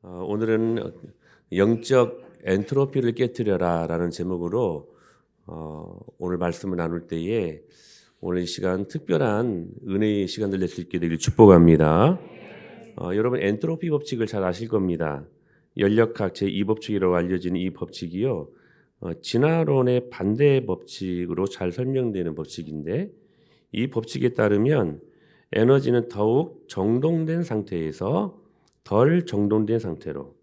오늘은 영적 엔트로피를 깨뜨려라라는 제목으로 오늘 말씀을 나눌 때에 오늘 이 시간 특별한 은혜의 시간들 낼 수 있게 되길 축복합니다. 여러분 엔트로피 법칙을 잘 아실 겁니다. 연력학 제2법칙이라고 알려진 이 법칙이요. 진화론의 반대 법칙으로 잘 설명되는 법칙인데 이 법칙에 따르면 에너지는 더욱 정돈된 상태에서 덜 정돈된 상태로,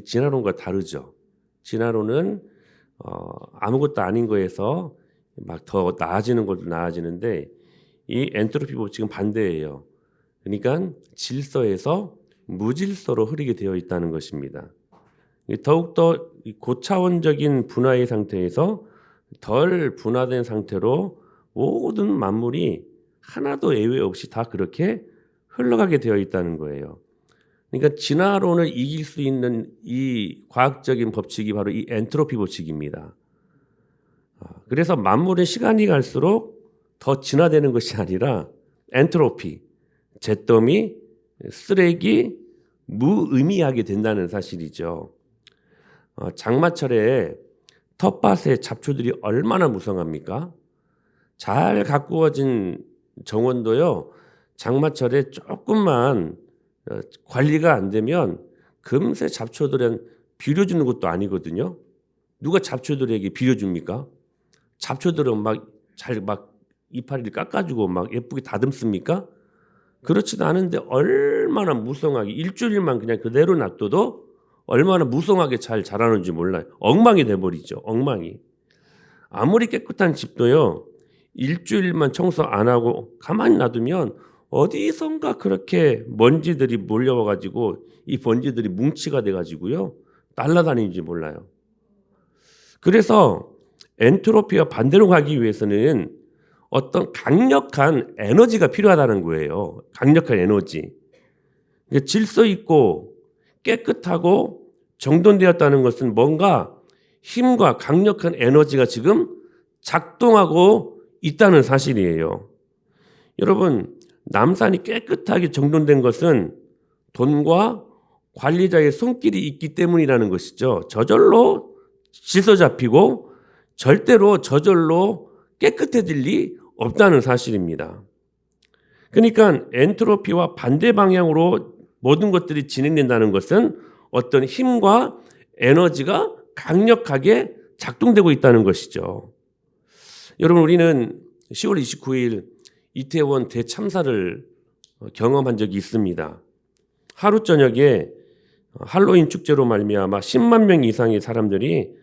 진화론과 다르죠. 진화론은 아무것도 아닌 거에서 막 더 나아지는 것도 나아지는데 이 엔트로피 법칙은 반대예요. 그러니까 질서에서 무질서로 흐르게 되어 있다는 것입니다. 더욱더 고차원적인 분화의 상태에서 덜 분화된 상태로 모든 만물이 하나도 예외 없이 다 그렇게 흘러가게 되어 있다는 거예요. 그러니까 진화론을 이길 수 있는 이 과학적인 법칙이 바로 이 엔트로피 법칙입니다. 그래서 만물의 시간이 갈수록 더 진화되는 것이 아니라 엔트로피, 잿더미, 쓰레기, 무의미하게 된다는 사실이죠. 장마철에 텃밭의 잡초들이 얼마나 무성합니까? 잘 가꾸어진 정원도요, 장마철에 조금만 관리가 안 되면 금세 잡초들은 비료주는 것도 아니거든요. 누가 잡초들에게 비료줍니까? 잡초들은 막 이파리를 깎아주고 막 예쁘게 다듬습니까? 그렇지도 않은데 얼마나 무성하게 일주일만 그냥 그대로 놔둬도 얼마나 무성하게 잘 자라는지 몰라요. 엉망이 돼버리죠. 엉망이. 아무리 깨끗한 집도요, 일주일만 청소 안 하고 가만히 놔두면 어디선가 그렇게 먼지들이 몰려와가지고 이 먼지들이 뭉치가 돼가지고요 날아다니는지 몰라요. 그래서 엔트로피와 반대로 가기 위해서는 어떤 강력한 에너지가 필요하다는 거예요. 강력한 에너지. 질서 있고 깨끗하고 정돈되었다는 것은 뭔가 힘과 강력한 에너지가 지금 작동하고 있다는 사실이에요. 여러분, 남산이 깨끗하게 정돈된 것은 돈과 관리자의 손길이 있기 때문이라는 것이죠. 저절로 질서 잡히고 절대로 저절로 깨끗해질 리 없다는 사실입니다. 그러니까 엔트로피와 반대 방향으로 모든 것들이 진행된다는 것은 어떤 힘과 에너지가 강력하게 작동되고 있다는 것이죠. 여러분, 우리는 10월 29일 이태원 대참사를 경험한 적이 있습니다. 하루 저녁에 할로윈 축제로 말미암아 10만 명 이상의 사람들이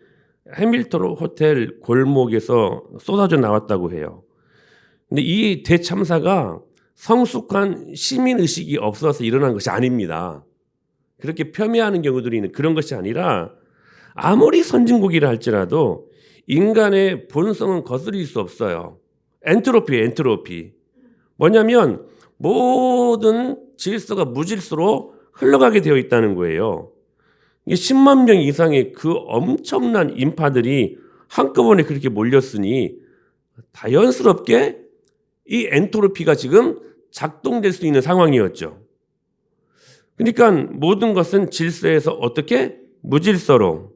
해밀턴 호텔 골목에서 쏟아져 나왔다고 해요. 근데 이 대참사가 성숙한 시민의식이 없어서 일어난 것이 아닙니다. 그렇게 폄훼하는 경우들이 있는 그런 것이 아니라 아무리 선진국이라 할지라도 인간의 본성은 거스릴 수 없어요. 엔트로피예요, 엔트로피. 뭐냐면 모든 질서가 무질서로 흘러가게 되어 있다는 거예요. 10만 명 이상의 그 엄청난 인파들이 한꺼번에 그렇게 몰렸으니 자연스럽게 이 엔트로피가 지금 작동될 수 있는 상황이었죠. 그러니까 모든 것은 질서에서 어떻게 무질서로.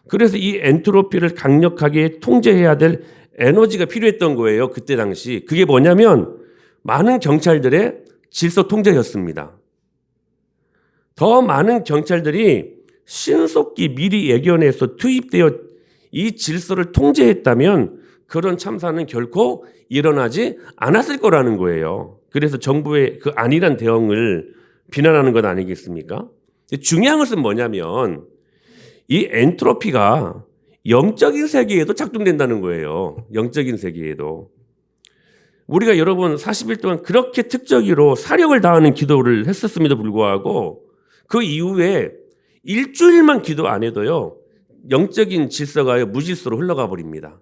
그래서 이 엔트로피를 강력하게 통제해야 될 에너지가 필요했던 거예요. 그때 당시. 그게 뭐냐면 많은 경찰들의 질서 통제였습니다. 더 많은 경찰들이 신속히 미리 예견해서 투입되어 이 질서를 통제했다면 그런 참사는 결코 일어나지 않았을 거라는 거예요. 그래서 정부의 그 안일한 대응을 비난하는 것 아니겠습니까? 중요한 것은 뭐냐면 이 엔트로피가 영적인 세계에도 작동된다는 거예요. 영적인 세계에도. 우리가 여러분 40일 동안 그렇게 특적으로 사력을 다하는 기도를 했었음에도 불구하고 그 이후에 일주일만 기도 안 해도요 영적인 질서가 무질서로 흘러가 버립니다.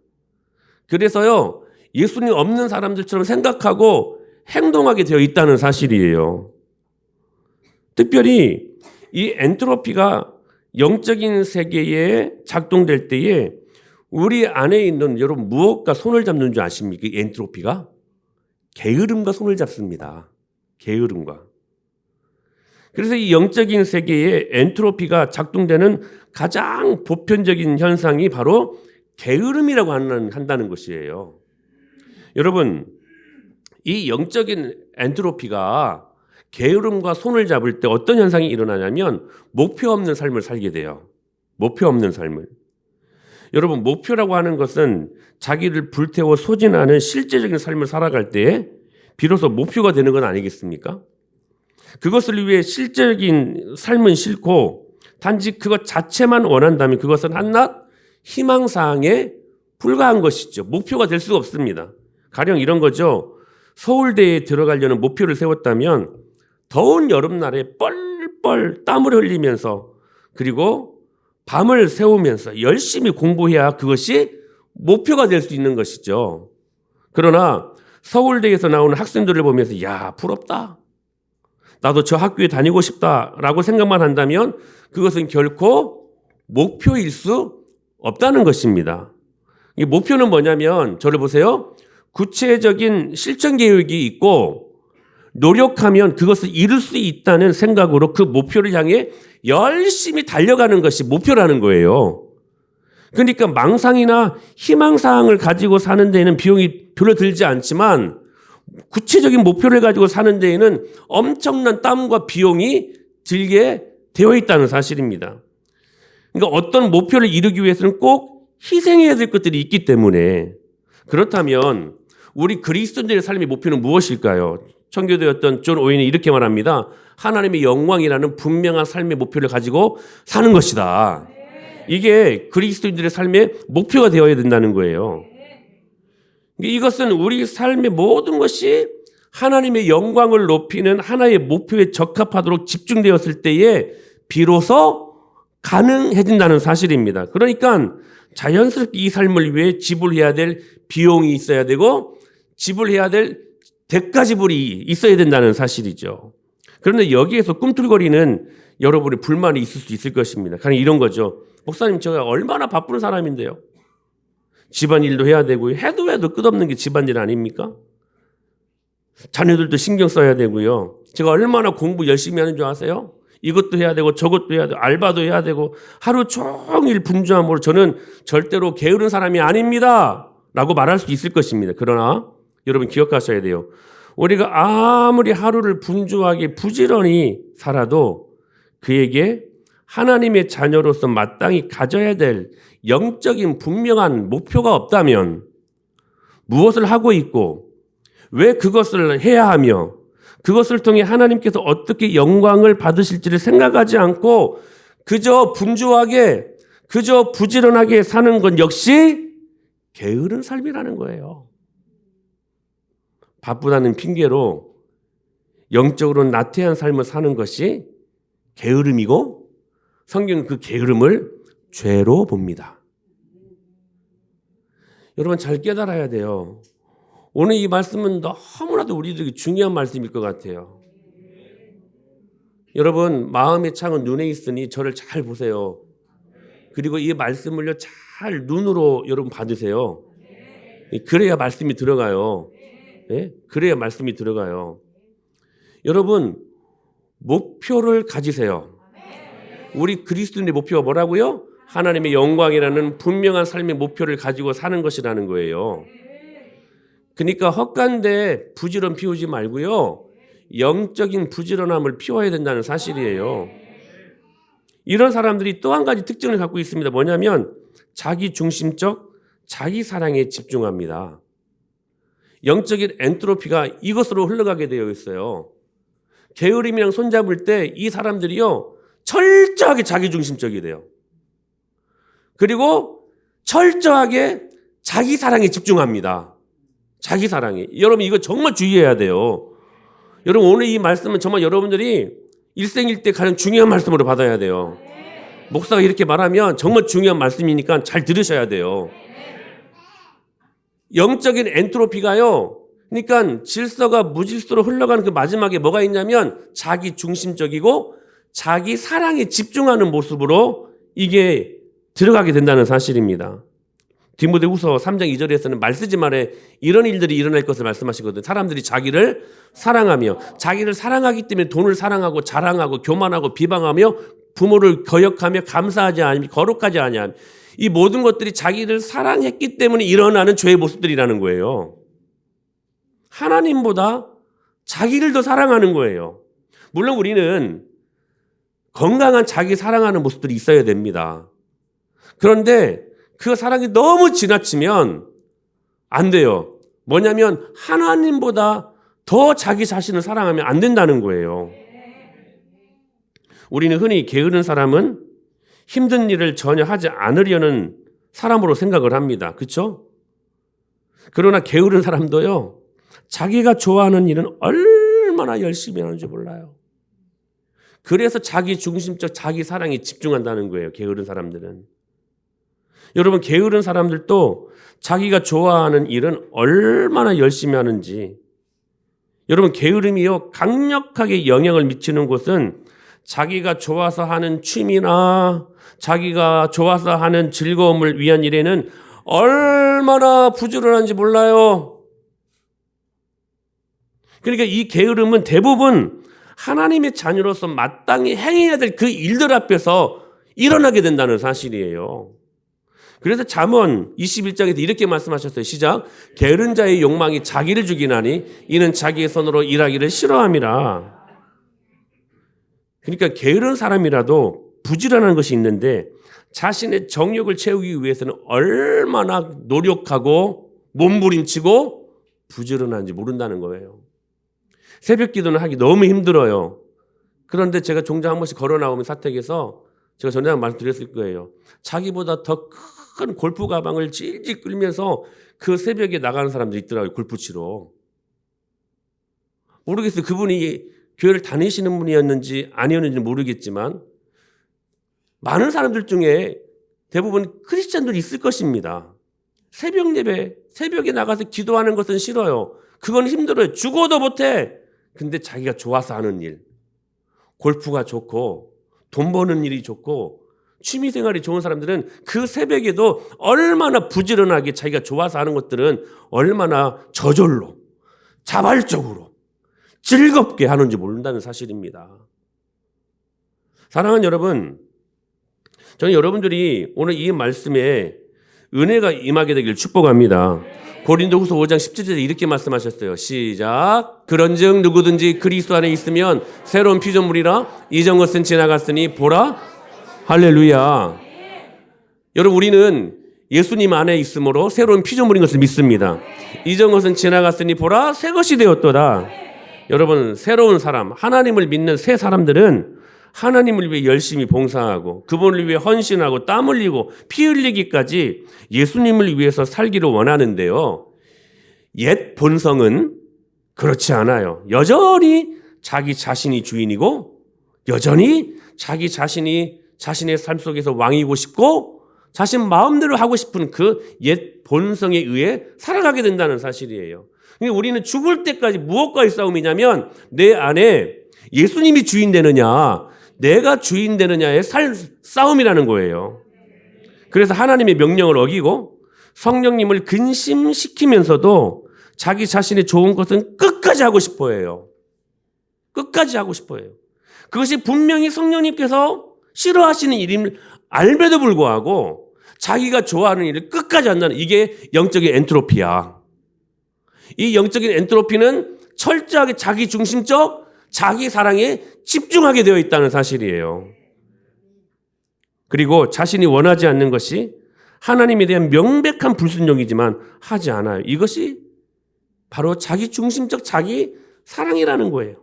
그래서요 예수님 없는 사람들처럼 생각하고 행동하게 되어 있다는 사실이에요. 특별히 이 엔트로피가 영적인 세계에 작동될 때에 우리 안에 있는 여러분 무엇과 손을 잡는 줄 아십니까? 이 엔트로피가 게으름과 손을 잡습니다. 게으름과. 그래서 이 영적인 세계에 엔트로피가 작동되는 가장 보편적인 현상이 바로 게으름이라고 한다는 것이에요. 여러분, 이 영적인 엔트로피가 게으름과 손을 잡을 때 어떤 현상이 일어나냐면 목표 없는 삶을 살게 돼요. 목표 없는 삶을. 여러분, 목표라고 하는 것은 자기를 불태워 소진하는 실제적인 삶을 살아갈 때에 비로소 목표가 되는 건 아니겠습니까? 그것을 위해 실제적인 삶은 싫고 단지 그것 자체만 원한다면 그것은 한낱 희망사항에 불과한 것이죠. 목표가 될 수가 없습니다. 가령 이런 거죠. 서울대에 들어가려는 목표를 세웠다면 더운 여름날에 뻘뻘 땀을 흘리면서 그리고 밤을 새우면서 열심히 공부해야 그것이 목표가 될 수 있는 것이죠. 그러나 서울대에서 나오는 학생들을 보면서 야, 부럽다. 나도 저 학교에 다니고 싶다라고 생각만 한다면 그것은 결코 목표일 수 없다는 것입니다. 이 목표는 뭐냐면 저를 보세요. 구체적인 실천 계획이 있고 노력하면 그것을 이룰 수 있다는 생각으로 그 목표를 향해 열심히 달려가는 것이 목표라는 거예요. 그러니까 망상이나 희망사항을 가지고 사는 데에는 비용이 별로 들지 않지만 구체적인 목표를 가지고 사는 데에는 엄청난 땀과 비용이 들게 되어 있다는 사실입니다. 그러니까 어떤 목표를 이루기 위해서는 꼭 희생해야 될 것들이 있기 때문에 그렇다면 우리 그리스도인들의 삶의 목표는 무엇일까요? 청교도였던 존 오웬이 이렇게 말합니다. 하나님의 영광이라는 분명한 삶의 목표를 가지고 사는 것이다. 이게 그리스도인들의 삶의 목표가 되어야 된다는 거예요. 이것은 우리 삶의 모든 것이 하나님의 영광을 높이는 하나의 목표에 적합하도록 집중되었을 때에 비로소 가능해진다는 사실입니다. 그러니까 자연스럽게 이 삶을 위해 지불해야 될 비용이 있어야 되고 지불해야 될 대가 지불이 있어야 된다는 사실이죠. 그런데 여기에서 꿈틀거리는 여러분의 불만이 있을 수 있을 것입니다. 그냥 이런 거죠. 목사님, 제가 얼마나 바쁜 사람인데요. 집안일도 해야 되고 해도 끝없는 게 집안일 아닙니까? 자녀들도 신경 써야 되고요. 제가 얼마나 공부 열심히 하는 줄 아세요? 이것도 해야 되고 저것도 해야 되고 알바도 해야 되고 하루 종일 분주함으로 저는 절대로 게으른 사람이 아닙니다 라고 말할 수 있을 것입니다. 그러나 여러분 기억하셔야 돼요. 우리가 아무리 하루를 분주하게 부지런히 살아도 그에게 하나님의 자녀로서 마땅히 가져야 될 영적인 분명한 목표가 없다면 무엇을 하고 있고 왜 그것을 해야 하며 그것을 통해 하나님께서 어떻게 영광을 받으실지를 생각하지 않고 그저 분주하게 그저 부지런하게 사는 건 역시 게으른 삶이라는 거예요. 바쁘다는 핑계로 영적으로 나태한 삶을 사는 것이 게으름이고 성경은 그 게으름을 죄로 봅니다. 여러분 잘 깨달아야 돼요. 오늘 이 말씀은 너무나도 우리들에게 중요한 말씀일 것 같아요. 여러분 마음의 창은 눈에 있으니 저를 잘 보세요. 그리고 이 말씀을요 잘 눈으로 여러분 받으세요. 그래야 말씀이 들어가요. 예? 그래야 말씀이 들어가요. 여러분 목표를 가지세요. 우리 그리스도인의 목표가 뭐라고요? 하나님의 영광이라는 분명한 삶의 목표를 가지고 사는 것이라는 거예요. 그러니까 헛간데 부지런 피우지 말고요. 영적인 부지런함을 피워야 된다는 사실이에요. 이런 사람들이 또 한 가지 특징을 갖고 있습니다. 뭐냐면 자기중심적 자기사랑에 집중합니다. 영적인 엔트로피가 이것으로 흘러가게 되어 있어요. 게으름이랑 손잡을 때 이 사람들이요 철저하게 자기중심적이 돼요. 그리고 철저하게 자기사랑에 집중합니다. 자기사랑에. 여러분 이거 정말 주의해야 돼요. 여러분 오늘 이 말씀은 정말 여러분들이 일생일대 가장 중요한 말씀으로 받아야 돼요. 목사가 이렇게 말하면 정말 중요한 말씀이니까 잘 들으셔야 돼요. 영적인 엔트로피가요. 그러니까 질서가 무질서로 흘러가는 그 마지막에 뭐가 있냐면 자기 중심적이고 자기 사랑에 집중하는 모습으로 이게 들어가게 된다는 사실입니다. 디모데후서 3장 2절에서는 말 쓰지 말에 이런 일들이 일어날 것을 말씀하시거든요. 사람들이 자기를 사랑하며, 자기를 사랑하기 때문에 돈을 사랑하고 자랑하고 교만하고 비방하며 부모를 거역하며 감사하지 않으며 거룩하지 아니하며, 이 모든 것들이 자기를 사랑했기 때문에 일어나는 죄의 모습들이라는 거예요. 하나님보다 자기를 더 사랑하는 거예요. 물론 우리는 건강한 자기 사랑하는 모습들이 있어야 됩니다. 그런데 그 사랑이 너무 지나치면 안 돼요. 뭐냐면 하나님보다 더 자기 자신을 사랑하면 안 된다는 거예요. 우리는 흔히 게으른 사람은 힘든 일을 전혀 하지 않으려는 사람으로 생각을 합니다. 그렇죠? 그러나 게으른 사람도요, 자기가 좋아하는 일은 얼마나 열심히 하는지 몰라요. 그래서 자기 중심적 자기 사랑에 집중한다는 거예요. 게으른 사람들은. 여러분, 게으른 사람들도 자기가 좋아하는 일은 얼마나 열심히 하는지. 여러분, 게으름이요, 강력하게 영향을 미치는 곳은 자기가 좋아서 하는 취미나 자기가 좋아서 하는 즐거움을 위한 일에는 얼마나 부지런한지 몰라요. 그러니까 이 게으름은 대부분 하나님의 자녀로서 마땅히 행해야 될 그 일들 앞에서 일어나게 된다는 사실이에요. 그래서 잠언 21장에서 이렇게 말씀하셨어요. 시작. 게으른 자의 욕망이 자기를 죽이나니 이는 자기의 손으로 일하기를 싫어함이라. 그러니까 게으른 사람이라도 부지런한 것이 있는데 자신의 정욕을 채우기 위해서는 얼마나 노력하고 몸부림치고 부지런한지 모른다는 거예요. 새벽 기도는 하기 너무 힘들어요. 그런데 제가 종종 한 번씩 걸어 나오면 사택에서 제가 전에 말씀드렸을 거예요. 자기보다 더 큰 골프 가방을 질질 끌면서 그 새벽에 나가는 사람들이 있더라고요. 골프 치러. 모르겠어요. 그분이 교회를 다니시는 분이었는지 아니었는지 모르겠지만 많은 사람들 중에 대부분 크리스찬들이 있을 것입니다. 새벽 예배, 새벽에 나가서 기도하는 것은 싫어요. 그건 힘들어요. 죽어도 못해. 근데 자기가 좋아서 하는 일, 골프가 좋고 돈 버는 일이 좋고 취미생활이 좋은 사람들은 그 새벽에도 얼마나 부지런하게 자기가 좋아서 하는 것들은 얼마나 저절로 자발적으로 즐겁게 하는지 모른다는 사실입니다. 사랑하는 여러분, 저는 여러분들이 오늘 이 말씀에 은혜가 임하게 되길 축복합니다. 고린도후서 5장 17절에 이렇게 말씀하셨어요. 시작. 그런즉 누구든지 그리스도 안에 있으면 새로운 피조물이라 이전 것은 지나갔으니 보라. 할렐루야. 여러분, 우리는 예수님 안에 있으므로 새로운 피조물인 것을 믿습니다. 이전 것은 지나갔으니 보라 새 것이 되었도다. 여러분, 새로운 사람, 하나님을 믿는 새 사람들은 하나님을 위해 열심히 봉사하고 그분을 위해 헌신하고 땀 흘리고 피 흘리기까지 예수님을 위해서 살기를 원하는데요. 옛 본성은 그렇지 않아요. 여전히 자기 자신이 주인이고 여전히 자기 자신이 자신의 삶 속에서 왕이고 싶고 자신 마음대로 하고 싶은 그 옛 본성에 의해 살아가게 된다는 사실이에요. 우리는 죽을 때까지 무엇과의 싸움이냐면 내 안에 예수님이 주인 되느냐 내가 주인 되느냐의 싸움이라는 거예요. 그래서 하나님의 명령을 어기고 성령님을 근심시키면서도 자기 자신의 좋은 것은 끝까지 하고 싶어 해요. 끝까지 하고 싶어 해요. 그것이 분명히 성령님께서 싫어하시는 일임을 알면도 불구하고 자기가 좋아하는 일을 끝까지 한다는 이게 영적인 엔트로피야. 이 영적인 엔트로피는 철저하게 자기 중심적 자기 사랑에 집중하게 되어 있다는 사실이에요. 그리고 자신이 원하지 않는 것이 하나님에 대한 명백한 불순종이지만 하지 않아요. 이것이 바로 자기 중심적 자기 사랑이라는 거예요.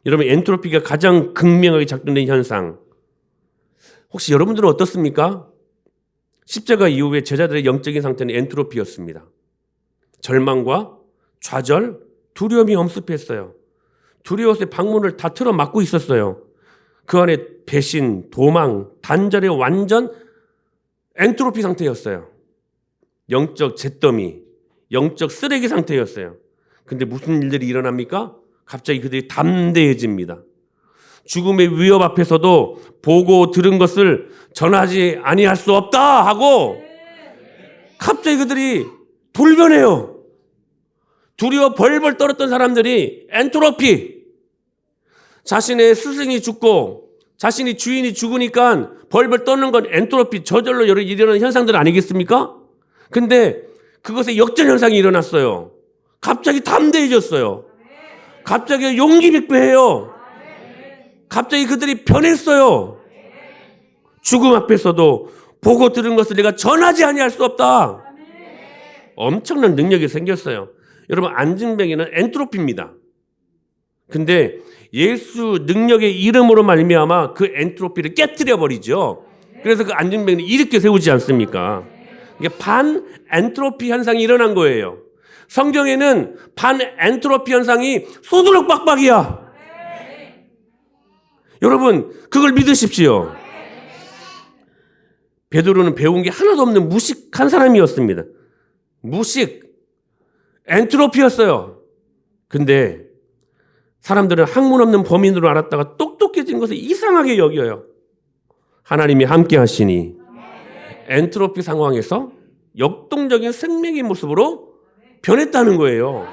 여러분, 엔트로피가 가장 극명하게 작동된 현상, 혹시 여러분들은 어떻습니까? 십자가 이후에 제자들의 영적인 상태는 엔트로피였습니다. 절망과 좌절, 두려움이 엄습했어요. 두려워서 방문을 다 틀어 막고 있었어요. 그 안에 배신, 도망, 단절의 완전 엔트로피 상태였어요. 영적 잿더미, 영적 쓰레기 상태였어요. 근데 무슨 일들이 일어납니까? 갑자기 그들이 담대해집니다. 죽음의 위협 앞에서도 보고 들은 것을 전하지 아니할 수 없다 하고 갑자기 그들이 돌변해요. 두려워 벌벌 떨었던 사람들이 엔트로피. 자신의 스승이 죽고 자신이 주인이 죽으니까 벌벌 떠는 건 엔트로피, 저절로 일어나는 현상들 아니겠습니까? 근데 그것에 역전 현상이 일어났어요. 갑자기 담대해졌어요. 갑자기 용기 빅배해요. 갑자기 그들이 변했어요. 죽음 앞에서도 보고 들은 것을 내가 전하지 아니할 수 없다. 엄청난 능력이 생겼어요. 여러분, 안진뱅이는 엔트로피입니다. 근데 예수 능력의 이름으로 말미암아 그 엔트로피를 깨뜨려 버리죠. 그래서 그 안진뱅이를 일으켜 세우지 않습니까? 이게 반 엔트로피 현상이 일어난 거예요. 성경에는 반 엔트로피 현상이 쏟으록 빡빡이야. 여러분, 그걸 믿으십시오. 베드로는 배운 게 하나도 없는 무식한 사람이었습니다. 무식, 엔트로피였어요. 근데 사람들은 학문 없는 범인으로 알았다가 똑똑해진 것을 이상하게 여겨요. 하나님이 함께 하시니 엔트로피 상황에서 역동적인 생명의 모습으로 변했다는 거예요.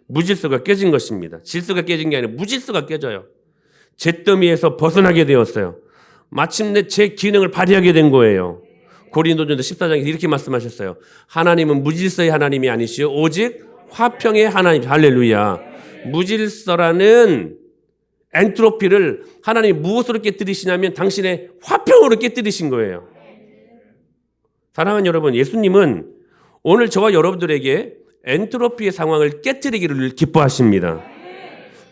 무질서가 깨진 것입니다. 질서가 깨진 게 아니라 무질서가 깨져요. 잿더미에서 벗어나게 되었어요. 마침내 제 기능을 발휘하게 된 거예요. 고린도전서 14장에서 이렇게 말씀하셨어요. 하나님은 무질서의 하나님이 아니시오 오직 화평의 하나님. 할렐루야. 무질서라는 엔트로피를 하나님이 무엇으로 깨뜨리시냐면 당신의 화평으로 깨뜨리신 거예요. 사랑하는 여러분, 예수님은 오늘 저와 여러분들에게 엔트로피의 상황을 깨뜨리기를 기뻐하십니다.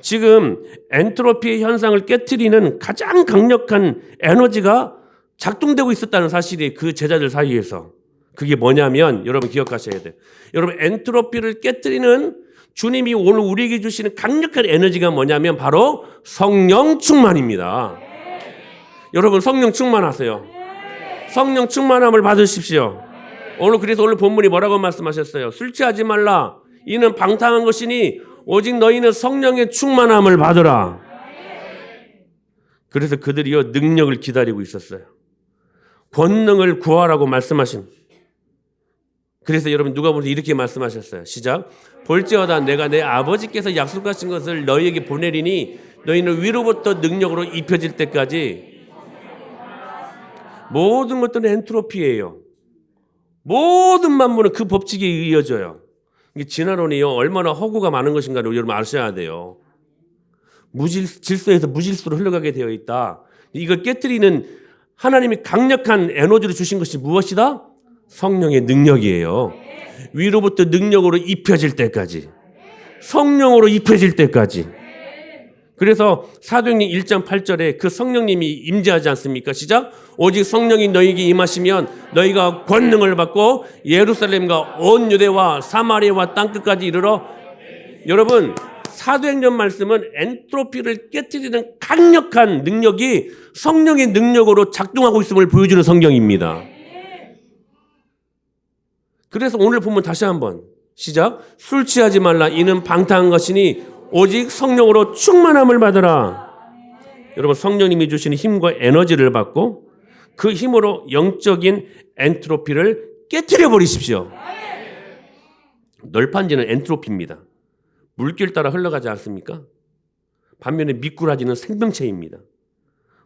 지금 엔트로피의 현상을 깨뜨리는 가장 강력한 에너지가 작동되고 있었다는 사실이 그 제자들 사이에서. 그게 뭐냐면 여러분 기억하셔야 돼요. 여러분, 엔트로피를 깨뜨리는 주님이 오늘 우리에게 주시는 강력한 에너지가 뭐냐면 바로 성령 충만입니다. 여러분, 성령 충만하세요. 성령 충만함을 받으십시오. 그래서 오늘 본문이 뭐라고 말씀하셨어요? 술 취하지 말라. 이는 방탕한 것이니 오직 너희는 성령의 충만함을 받으라. 그래서 그들이요 능력을 기다리고 있었어요. 권능을 구하라고 말씀하신. 그래서 여러분 누가복음에서 이렇게 말씀하셨어요. 시작. 볼지어다 내가 내 아버지께서 약속하신 것을 너희에게 보내리니 너희는 위로부터 능력으로 입혀질 때까지. 모든 것들은 엔트로피예요. 모든 만물은 그 법칙에 이어져요. 이게 진화론이요 얼마나 허구가 많은 것인가를 여러분 아셔야 돼요. 질서에서 무질서로 흘러가게 되어 있다. 이걸 깨뜨리는 하나님이 강력한 에너지를 주신 것이 무엇이다? 성령의 능력이에요. 위로부터 능력으로 입혀질 때까지. 성령으로 입혀질 때까지. 그래서 사도행전 1장 8절에 그 성령님이 임재하지 않습니까? 시작. 오직 성령이 너희에게 임하시면 너희가 권능을 받고 예루살렘과 온 유대와 사마리아와 땅끝까지 이르러. 여러분, 사도행전 말씀은 엔트로피를 깨뜨리는 강력한 능력이 성령의 능력으로 작동하고 있음을 보여주는 성경입니다. 그래서 오늘 보면 다시 한번 시작. 술 취하지 말라. 이는 방탕한 것이니 오직 성령으로 충만함을 받으라. 여러분, 성령님이 주시는 힘과 에너지를 받고 그 힘으로 영적인 엔트로피를 깨뜨려 버리십시오. 널판지는 엔트로피입니다. 물길 따라 흘러가지 않습니까? 반면에 미꾸라지는 생명체입니다.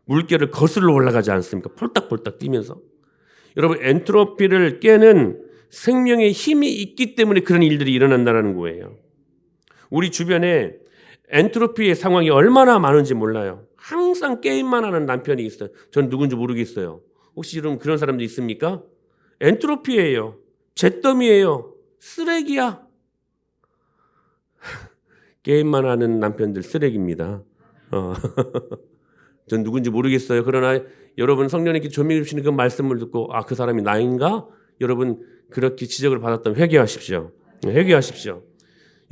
물결을 거슬러 올라가지 않습니까? 폴딱폴딱 뛰면서. 여러분, 엔트로피를 깨는 생명의 힘이 있기 때문에 그런 일들이 일어난다는 거예요. 우리 주변에 엔트로피의 상황이 얼마나 많은지 몰라요. 항상 게임만 하는 남편이 있어요. 전 누군지 모르겠어요. 혹시 여러분 그런 사람도 있습니까? 엔트로피예요. 잿더미예요. 쓰레기야. 게임만 하는 남편들 쓰레기입니다. 전 누군지 모르겠어요. 그러나 여러분 성령님께 조명해 주시는 그 말씀을 듣고 아, 그 사람이 나인가? 여러분 그렇게 지적을 받았다면 회개하십시오. 회개하십시오.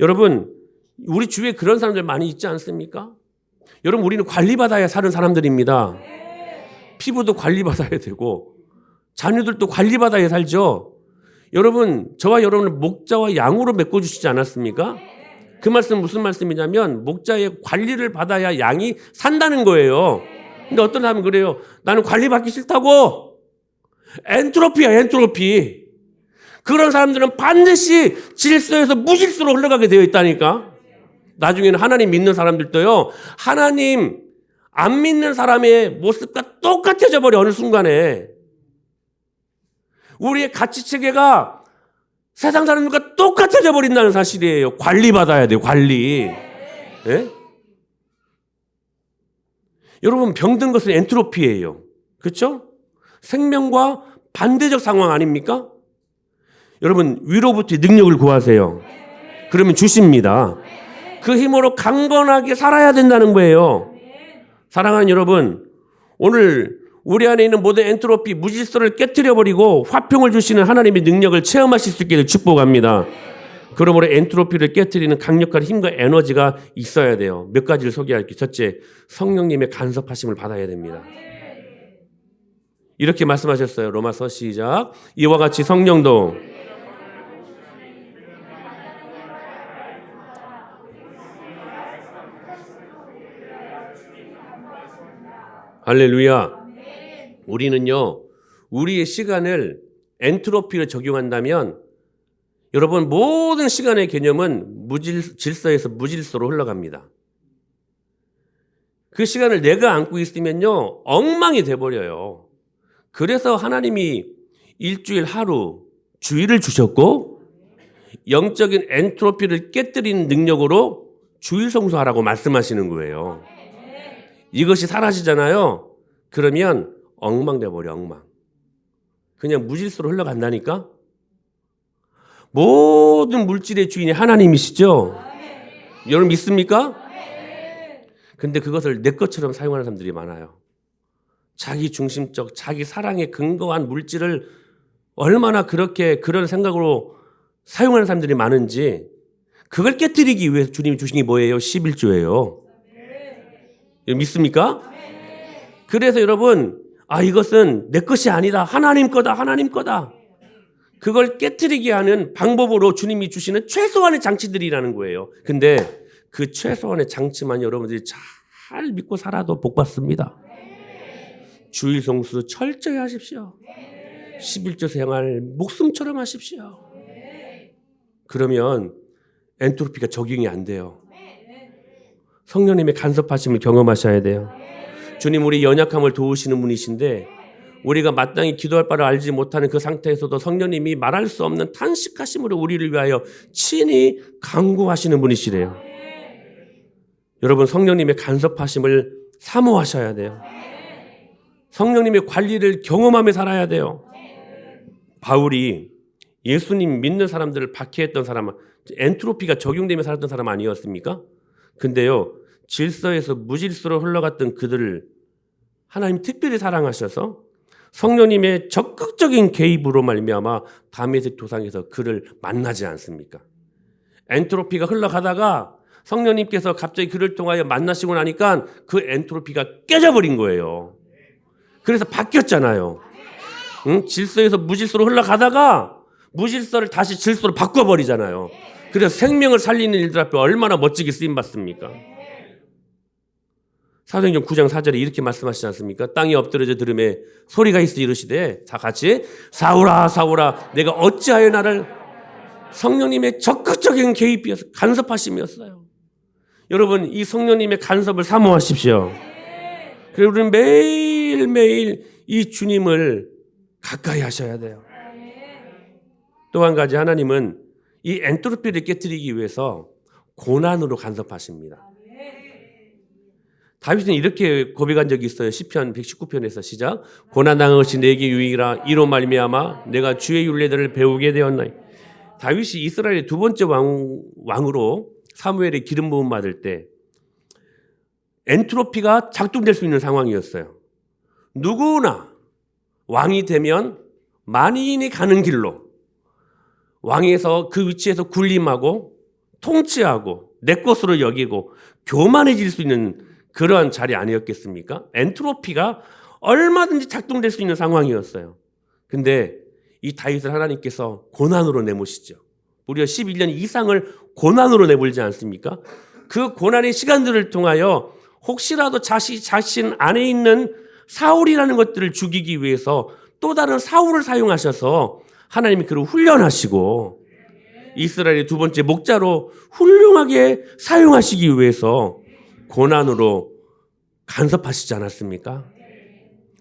여러분, 우리 주위에 그런 사람들 많이 있지 않습니까? 여러분, 우리는 관리받아야 사는 사람들입니다. 피부도 관리받아야 되고 자녀들도 관리받아야 살죠. 여러분, 저와 여러분을 목자와 양으로 메꿔주시지 않았습니까? 그 말씀 무슨 말씀이냐면 목자의 관리를 받아야 양이 산다는 거예요. 근데 어떤 사람은 그래요. 나는 관리받기 싫다고. 엔트로피야, 엔트로피. 그런 사람들은 반드시 질서에서 무질서로 흘러가게 되어 있다니까. 나중에는 하나님 믿는 사람들도요, 하나님 안 믿는 사람의 모습과 똑같아져 버려. 어느 순간에 우리의 가치체계가 세상 사람들과 똑같아져 버린다는 사실이에요. 관리받아야 돼요. 관리. 예? 여러분, 병든 것은 엔트로피예요. 그렇죠? 생명과 반대적 상황 아닙니까? 여러분, 위로부터 능력을 구하세요. 그러면 주십니다. 그 힘으로 강건하게 살아야 된다는 거예요. 사랑하는 여러분, 오늘 우리 안에 있는 모든 엔트로피, 무질서를 깨트려버리고 화평을 주시는 하나님의 능력을 체험하실 수 있기를 축복합니다. 그러므로 엔트로피를 깨트리는 강력한 힘과 에너지가 있어야 돼요. 몇 가지를 소개할게요. 첫째, 성령님의 간섭하심을 받아야 됩니다. 이렇게 말씀하셨어요. 로마서 시작. 이와 같이 성령도 할렐루야. 우리는요, 우리의 시간을 엔트로피를 적용한다면 여러분, 모든 시간의 개념은 질서에서 무질서로 흘러갑니다. 그 시간을 내가 안고 있으면요, 엉망이 돼버려요. 그래서 하나님이 일주일 하루, 주일을 주셨고 영적인 엔트로피를 깨뜨리는 능력으로 주일 성수하라고 말씀하시는 거예요. 이것이 사라지잖아요. 그러면 엉망돼버려, 엉망. 그냥 무질서로 흘러간다니까. 모든 물질의 주인이 하나님이시죠? 여러분 믿습니까? 근데 그것을 내 것처럼 사용하는 사람들이 많아요. 자기 중심적, 자기 사랑에 근거한 물질을 얼마나 그렇게 그런 생각으로 사용하는 사람들이 많은지, 그걸 깨뜨리기 위해서 주님이 주신 게 뭐예요? 11조예요. 믿습니까? 그래서 여러분, 이것은 내 것이 아니다. 하나님 거다. 하나님 거다. 그걸 깨뜨리게 하는 방법으로 주님이 주시는 최소한의 장치들이라는 거예요. 근데 그 최소한의 장치만 여러분들이 잘 믿고 살아도 복 받습니다. 주일 성수 철저히 하십시오. 11조 생활 목숨처럼 하십시오. 그러면 엔트로피가 적용이 안 돼요. 성령님의 간섭하심을 경험하셔야 돼요. 주님, 우리 연약함을 도우시는 분이신데 우리가 마땅히 기도할 바를 알지 못하는 그 상태에서도 성령님이 말할 수 없는 탄식하심으로 우리를 위하여 친히 간구하시는 분이시래요. 여러분, 성령님의 간섭하심을 사모하셔야 돼요. 성령님의 관리를 경험하며 살아야 돼요. 바울이 예수님 믿는 사람들을 박해했던 사람, 엔트로피가 적용되며 살았던 사람 아니었습니까? 근데요, 질서에서 무질서로 흘러갔던 그들을 하나님 특별히 사랑하셔서 성령님의 적극적인 개입으로 말미암아 다메섹 도상에서 그를 만나지 않습니까? 엔트로피가 흘러가다가 성령님께서 갑자기 그를 통하여 만나시고 나니까 그 엔트로피가 깨져버린 거예요. 그래서 바뀌었잖아요. 질서에서 무질서로 흘러가다가 무질서를 다시 질서로 바꿔버리잖아요. 그래서 생명을 살리는 일들 앞에 얼마나 멋지게 쓰임받습니까? 사도행전 9장 4절에 이렇게 말씀하시지 않습니까? 땅이 엎드려져 들음에 소리가 있어 이르시되, 다 같이 사울아 사울아 내가 어찌하여 나를, 성령님의 적극적인 개입이어서 간섭하심이었어요. 여러분, 이 성령님의 간섭을 사모하십시오. 그리고 우리는 매일매일 이 주님을 가까이 하셔야 돼요. 또 한 가지, 하나님은 이 엔트로피를 깨뜨리기 위해서 고난으로 간섭하십니다. 다윗은 이렇게 고백한 적이 있어요. 시편 119편에서 시작. 고난당한 것이 내게 유익이라 이로 말미암아 내가 주의 율례들을 배우게 되었나니. 다윗이 이스라엘의 두 번째 왕으로 사무엘의 기름 부음 받을 때 엔트로피가 작동될 수 있는 상황이었어요. 누구나 왕이 되면 만인이 가는 길로 왕에서 그 위치에서 군림하고 통치하고 내 것으로 여기고 교만해질 수 있는 그러한 자리 아니었겠습니까? 엔트로피가 얼마든지 작동될 수 있는 상황이었어요. 근데 이 다윗을 하나님께서 고난으로 내모시죠. 무려 11년 이상을 고난으로 내몰지 않습니까? 그 고난의 시간들을 통하여 혹시라도 자신 안에 있는 사울이라는 것들을 죽이기 위해서 또 다른 사울을 사용하셔서 하나님이 그를 훈련하시고 이스라엘의 두 번째 목자로 훌륭하게 사용하시기 위해서 고난으로 간섭하시지 않았습니까?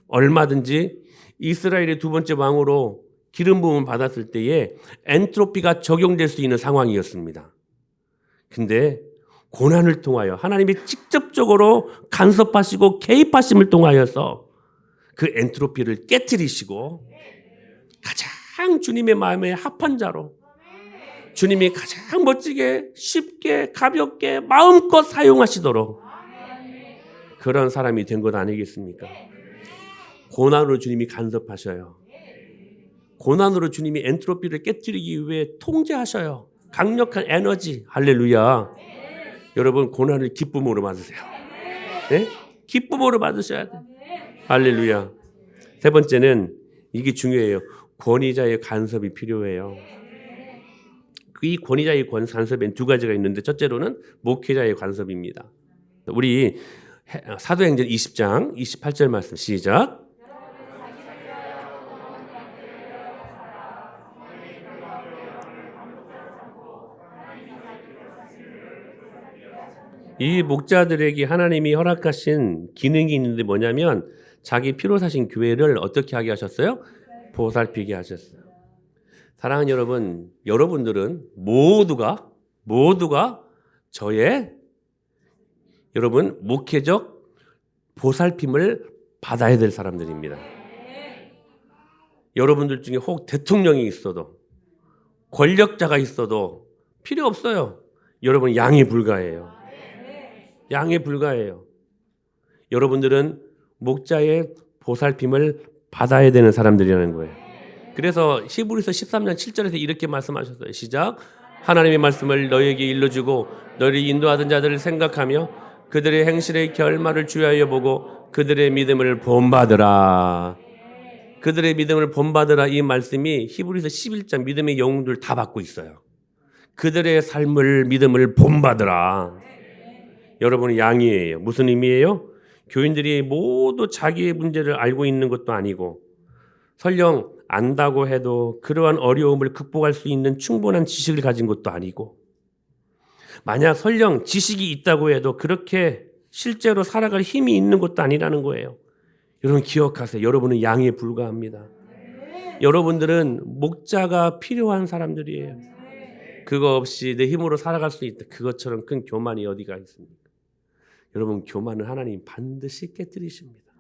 얼마든지 이스라엘의 두 번째 왕으로 기름 부음을 받았을 때에 엔트로피가 적용될 수 있는 상황이었습니다. 근데 고난을 통하여 하나님이 직접적으로 간섭하시고 개입하심을 통하여서 그 엔트로피를 깨트리시고 가장 주님의 마음에 합한 자로 주님이 가장 멋지게 쉽게 가볍게 마음껏 사용하시도록 그런 사람이 된 것 아니겠습니까? 고난으로 주님이 간섭하셔요. 고난으로 주님이 엔트로피를 깨뜨리기 위해 통제하셔요. 강력한 에너지. 할렐루야. 여러분 고난을 기쁨으로 받으세요. 네? 기쁨으로 받으셔야 돼요. 할렐루야. 세 번째는 이게 중요해요. 권위자의 간섭이 필요해요. 이 권위자의 간섭엔 두 가지가 있는데 첫째로는 목회자의 간섭입니다. 우리 사도행전 20장 28절 말씀 시작. 이 목자들에게 하나님이 허락하신 기능이 있는데 뭐냐면 자기 피로 사신 교회를 어떻게 하게 하셨어요? 보살피게 하셨어요. 사랑하는 여러분, 여러분들은 모두가 저의 여러분 목회적 보살핌을 받아야 될 사람들입니다. 여러분들 중에 혹 대통령이 있어도 권력자가 있어도 필요 없어요. 여러분 양에 불과해요. 양에 불과해요. 여러분들은 목자의 보살핌을 받아야 되는 사람들이라는 거예요. 그래서 히브리서 13장 7절에서 이렇게 말씀하셨어요. 시작. 하나님의 말씀을 너희에게 일러주고 너희를 인도하던 자들을 생각하며 그들의 행실의 결말을 주의하여 보고 그들의 믿음을 본받으라. 그들의 믿음을 본받으라. 이 말씀이 히브리서 11장 믿음의 영웅들 다 받고 있어요. 그들의 삶을 믿음을 본받으라. 여러분은 양이에요. 무슨 의미예요? 교인들이 모두 자기의 문제를 알고 있는 것도 아니고 설령 안다고 해도 그러한 어려움을 극복할 수 있는 충분한 지식을 가진 것도 아니고 만약 설령 지식이 있다고 해도 그렇게 실제로 살아갈 힘이 있는 것도 아니라는 거예요. 여러분 기억하세요. 여러분은 양에 불과합니다. 여러분들은 목자가 필요한 사람들이에요. 그거 없이 내 힘으로 살아갈 수 있다. 그것처럼 큰 교만이 어디가 있습니까? 여러분 교만은 하나님 반드시 깨뜨리십니다.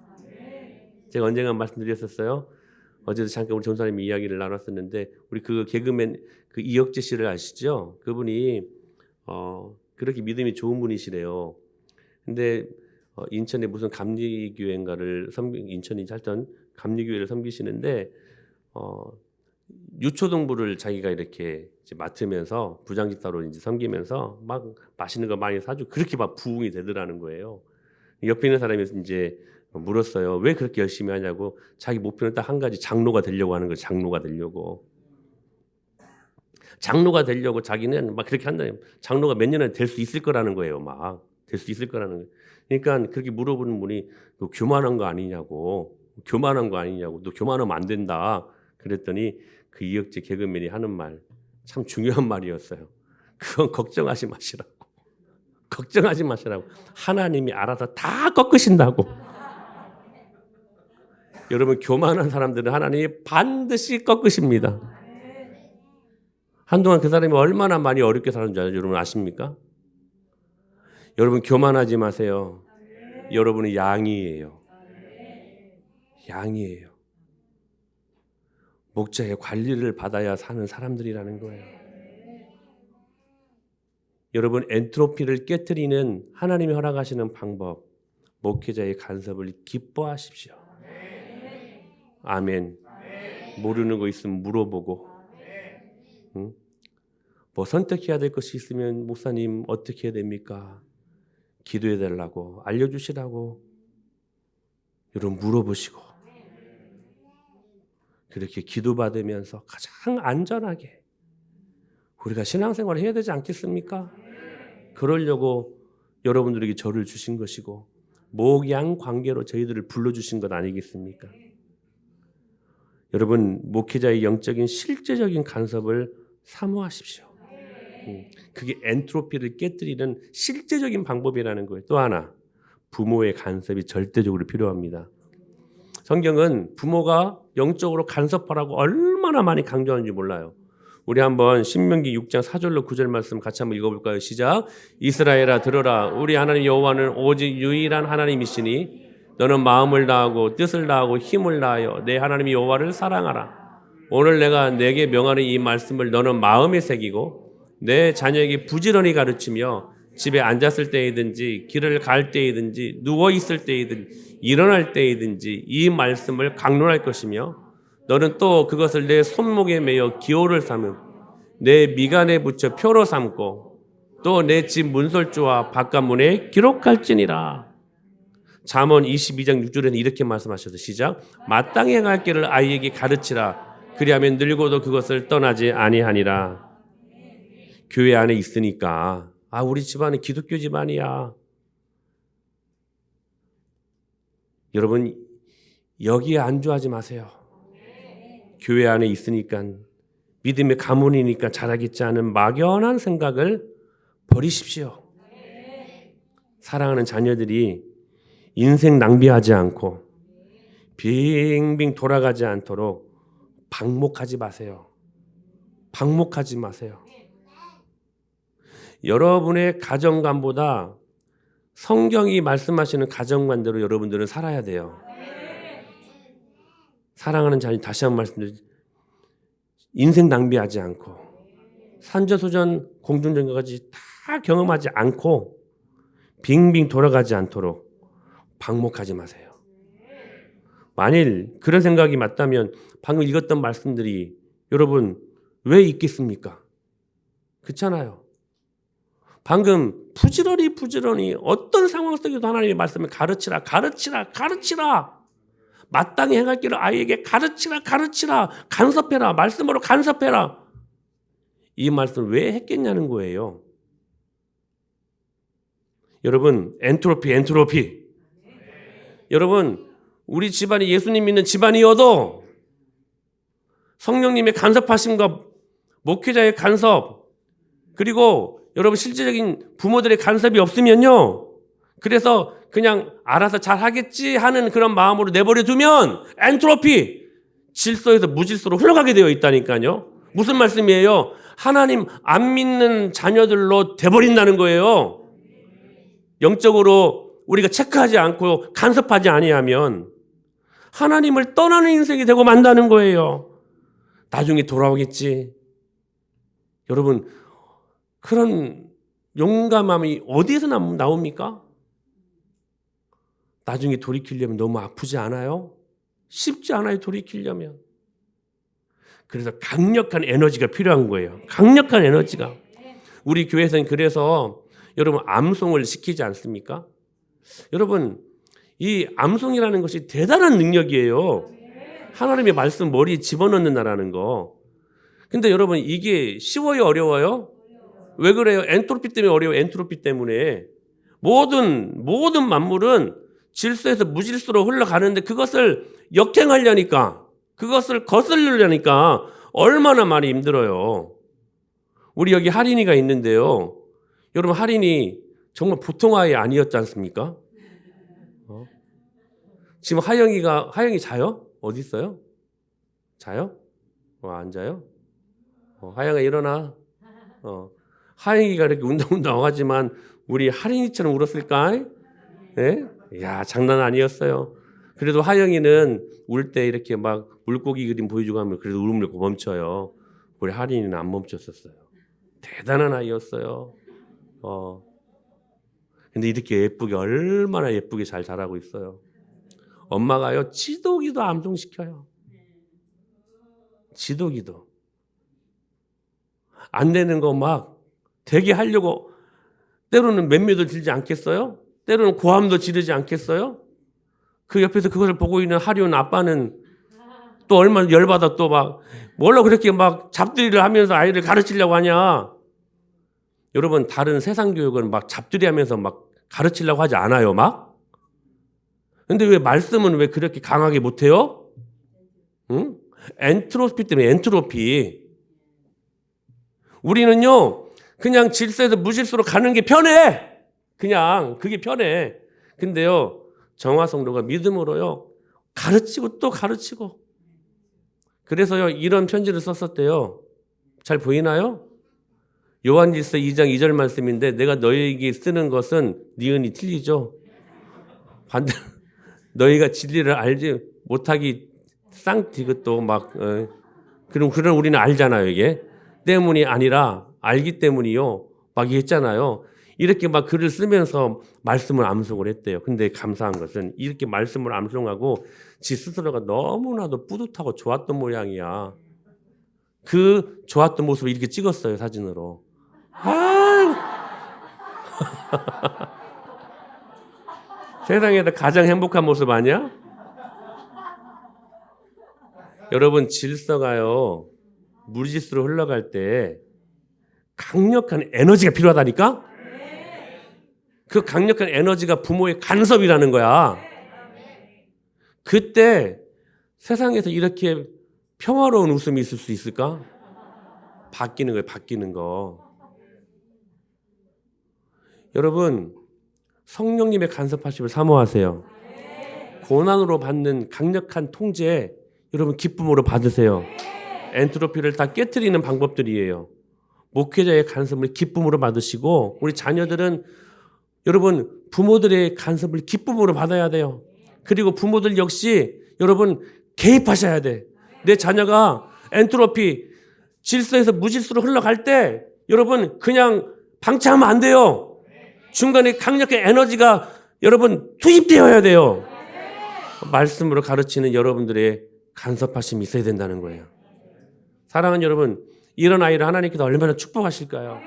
제가 언젠가 말씀드렸었어요. 어제도 잠깐 우리 전사님이 이야기를 나눴었는데 우리 그 개그맨 그 이혁재 씨를 아시죠? 그분이 그렇게 믿음이 좋은 분이시래요. 근데 인천에 무슨 감리교회인가를 인천이 살던 감리교회를 섬기시는데 유초등부를 자기가 이렇게 이제 맡으면서 부장집사로 이제 섬기면서 막 맛있는 거 많이 사주고 그렇게 막 부흥이 되더라는 거예요. 옆에 있는 사람이 이제 물었어요. 왜 그렇게 열심히 하냐고. 자기 목표는 딱 한 가지, 장로가 되려고 하는 거예요. 장로가 되려고. 장로가 되려고 자기는 막 그렇게 한다. 장로가 몇 년에 될 수 있을 거라는 거예요. 막 될 수 있을 거라는 거예요. 그러니까 그렇게 물어보는 분이 너 교만한 거 아니냐고. 교만한 거 아니냐고. 너 교만하면 안 된다. 그랬더니 그 이혁재 개그맨이 하는 말 참 중요한 말이었어요. 그건 걱정하지 마시라고. 걱정하지 마시라고. 하나님이 알아서 다 꺾으신다고. 여러분 교만한 사람들은 하나님이 반드시 꺾으십니다. 한동안 그 사람이 얼마나 많이 어렵게 사는 줄 여러분 아십니까? 여러분 교만하지 마세요. 여러분은 양이에요. 양이에요. 목자의 관리를 받아야 사는 사람들이라는 거예요. 여러분 엔트로피를 깨트리는 하나님이 허락하시는 방법, 목회자의 간섭을 기뻐하십시오. 아멘. 모르는 거 있으면 물어보고, 응? 뭐 선택해야 될 것이 있으면 목사님 어떻게 해야 됩니까? 기도해 달라고, 알려주시라고 여러분 물어보시고 그렇게 기도받으면서 가장 안전하게 우리가 신앙생활을 해야 되지 않겠습니까? 그러려고 여러분들에게 저를 주신 것이고 목양 관계로 저희들을 불러주신 것 아니겠습니까? 여러분, 목회자의 영적인 실제적인 간섭을 사모하십시오. 그게 엔트로피를 깨뜨리는 실제적인 방법이라는 거예요. 또 하나, 부모의 간섭이 절대적으로 필요합니다. 성경은 부모가 영적으로 간섭하라고 얼마나 많이 강조하는지 몰라요. 우리 한번 신명기 6장 4절로 9절 말씀 같이 한번 읽어볼까요? 시작. 이스라엘아 들어라. 우리 하나님 여호와는 오직 유일한 하나님이시니 너는 마음을 다하고 뜻을 다하고 힘을 다하여 내 하나님 여호와를 사랑하라. 오늘 내가 내게 명하는 이 말씀을 너는 마음에 새기고 내 자녀에게 부지런히 가르치며 집에 앉았을 때이든지 길을 갈 때이든지 누워있을 때이든지 일어날 때이든지 이 말씀을 강론할 것이며 너는 또 그것을 내 손목에 매어 기호를 삼음 내 미간에 붙여 표로 삼고 또 내 집 문설주와 바깥문에 기록할지니라. 잠언 22장 6절에는 이렇게 말씀하셔서 시작. 마땅히 행할 길을 아이에게 가르치라. 그리하면 늙어도 그것을 떠나지 아니하니라. 교회 안에 있으니까 우리 집안은 기독교 집안이야. 여러분, 여기에 안주하지 마세요. 교회 안에 있으니까 믿음의 가문이니까 잘하겠지 않은 막연한 생각을 버리십시오. 사랑하는 자녀들이 인생 낭비하지 않고 빙빙 돌아가지 않도록 방목하지 마세요. 방목하지 마세요. 여러분의 가정관보다 성경이 말씀하시는 가정관대로 여러분들은 살아야 돼요. 사랑하는 자녀, 다시 한번 말씀드리죠. 인생 낭비하지 않고 산전소전 공중전까지 다 경험하지 않고 빙빙 돌아가지 않도록 방목하지 마세요. 만일 그런 생각이 맞다면 방금 읽었던 말씀들이 여러분 왜 있겠습니까? 그렇잖아요. 방금 부지런히 어떤 상황 속에도 하나님의 말씀을 가르치라. 마땅히 행할 길을 아이에게 가르치라. 간섭해라. 말씀으로 간섭해라. 이 말씀을 왜 했겠냐는 거예요. 여러분, 엔트로피. 여러분, 우리 집안이 예수님 믿는 집안이어도 성령님의 간섭하심과 목회자의 간섭, 그리고 여러분 실제적인 부모들의 간섭이 없으면요, 그래서 그냥 알아서 잘 하겠지 하는 그런 마음으로 내버려 두면 엔트로피, 질서에서 무질서로 흘러가게 되어 있다니까요. 무슨 말씀이에요? 하나님 안 믿는 자녀들로 돼버린다는 거예요. 영적으로 우리가 체크하지 않고 간섭하지 아니하면 하나님을 떠나는 인생이 되고 만다는 거예요. 나중에 돌아오겠지. 여러분, 그런 용감함이 어디에서 나옵니까? 나중에 돌이키려면 너무 아프지 않아요? 쉽지 않아요, 돌이키려면. 그래서 강력한 에너지가 필요한 거예요. 강력한 에너지가. 우리 교회에서는 그래서 여러분 암송을 시키지 않습니까? 여러분, 이 암송이라는 것이 대단한 능력이에요. 하나님의 말씀 머리에 집어넣는다라는 거. 근데 여러분, 이게 쉬워요, 어려워요? 왜 그래요? 엔트로피 때문에 어려워요. 엔트로피 때문에. 모든 만물은 질서에서 무질서로 흘러가는데 그것을 역행하려니까, 그것을 거슬리려니까 얼마나 많이 힘들어요. 우리 여기 할인이가 있는데요. 여러분, 할인이 정말 보통 아이 아니었지 않습니까? 지금 하영이 자요? 어디 있어요? 자요? 안 자요? 하영아 일어나. 하영이가 이렇게 운동운동 하지만 우리 할인이처럼 울었을까? 예? 야, 장난 아니었어요. 그래도 하영이는 울 때 이렇게 막 물고기 그림 보여주고 하면 그래도 울음을 멈춰요. 우리 할인이는 안 멈췄었어요. 대단한 아이였어요. 근데 이렇게 예쁘게, 얼마나 예쁘게 잘 자라고 있어요. 엄마가요, 지도기도 암송시켜요. 지도기도. 안 되는 거 막 되게 하려고 때로는 맴매도 들지 않겠어요? 때로는 고함도 지르지 않겠어요? 그 옆에서 그것을 보고 있는 하려는 아빠는 또 얼마나 열받아 또 막 뭘로 그렇게 막 잡들이를 하면서 아이를 가르치려고 하냐. 여러분, 다른 세상 교육은 막 잡들이 하면서 막 가르치려고 하지 않아요, 막? 근데 왜 말씀은 왜 그렇게 강하게 못해요? 응? 엔트로피 때문에 엔트로피. 우리는요 그냥 질서에서 무질서로 가는 게 편해. 그냥 그게 편해. 근데요 정화 성도가 믿음으로요 가르치고 또 가르치고. 그래서요 이런 편지를 썼었대요. 잘 보이나요? 요한일서 2장 2절 말씀인데 내가 너희에게 쓰는 것은 니은이 틀리죠. 반대 너희가 진리를 알지 못하기 쌍디귿도 막 그런 우리는 알잖아요. 이게 때문이 아니라 알기 때문이요. 막 했잖아요. 이렇게 막 글을 쓰면서 말씀을 암송을 했대요. 근데 감사한 것은 이렇게 말씀을 암송하고 지 스스로가 너무나도 뿌듯하고 좋았던 모양이야. 그 좋았던 모습을 이렇게 찍었어요. 사진으로. 세상에서 가장 행복한 모습 아니야? 여러분 질서가요 무질서로 흘러갈 때 강력한 에너지가 필요하다니까? 그 강력한 에너지가 부모의 간섭이라는 거야. 그때 세상에서 이렇게 평화로운 웃음이 있을 수 있을까? 바뀌는 거예요. 바뀌는 거. 여러분 성령님의 간섭하심을 사모하세요. 고난으로 받는 강력한 통제 여러분 기쁨으로 받으세요. 엔트로피를 다 깨트리는 방법들이에요. 목회자의 간섭을 기쁨으로 받으시고 우리 자녀들은 여러분 부모들의 간섭을 기쁨으로 받아야 돼요. 그리고 부모들 역시 여러분 개입하셔야 돼. 내 자녀가 엔트로피 질서에서 무질서로 흘러갈 때 여러분 그냥 방치하면 안 돼요. 중간에 강력한 에너지가 여러분 투입되어야 돼요. 말씀으로 가르치는 여러분들의 간섭하심이 있어야 된다는 거예요. 사랑하는 여러분, 이런 아이를 하나님께서 얼마나 축복하실까요?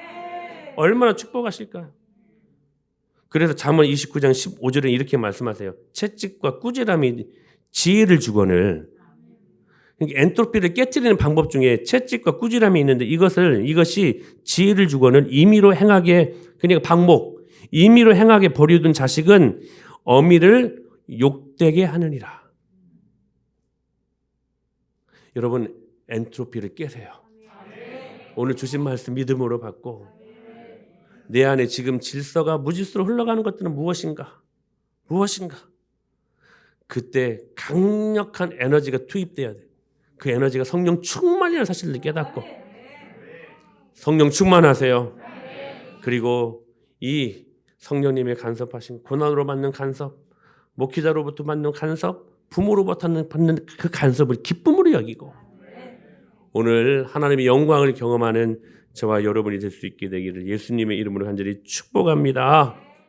얼마나 축복하실까요? 그래서 잠언 29장 15절에 이렇게 말씀하세요. 채찍과 꾸지람이 지혜를 주거늘. 엔트로피를 깨뜨리는 방법 중에 채찍과 꾸지람이 있는데 이것이 지혜를 주거늘 임의로 행하게 그러니까 방목 임의로 행하게 버려둔 자식은 어미를 욕되게 하느니라. 여러분 엔트로피를 깨세요. 오늘 주신 말씀 믿음으로 받고 내 안에 지금 질서가 무질서로 흘러가는 것들은 무엇인가? 그때 강력한 에너지가 투입돼야 돼. 그 에너지가 성령 충만이라는 사실을 깨닫고 성령 충만하세요. 그리고 이 성령님의 간섭하신 고난으로 받는 간섭, 목회자로부터 받는 간섭, 부모로부터 받는 그 간섭을 기쁨으로 여기고 오늘 하나님의 영광을 경험하는 저와 여러분이 될 수 있게 되기를 예수님의 이름으로 간절히 축복합니다.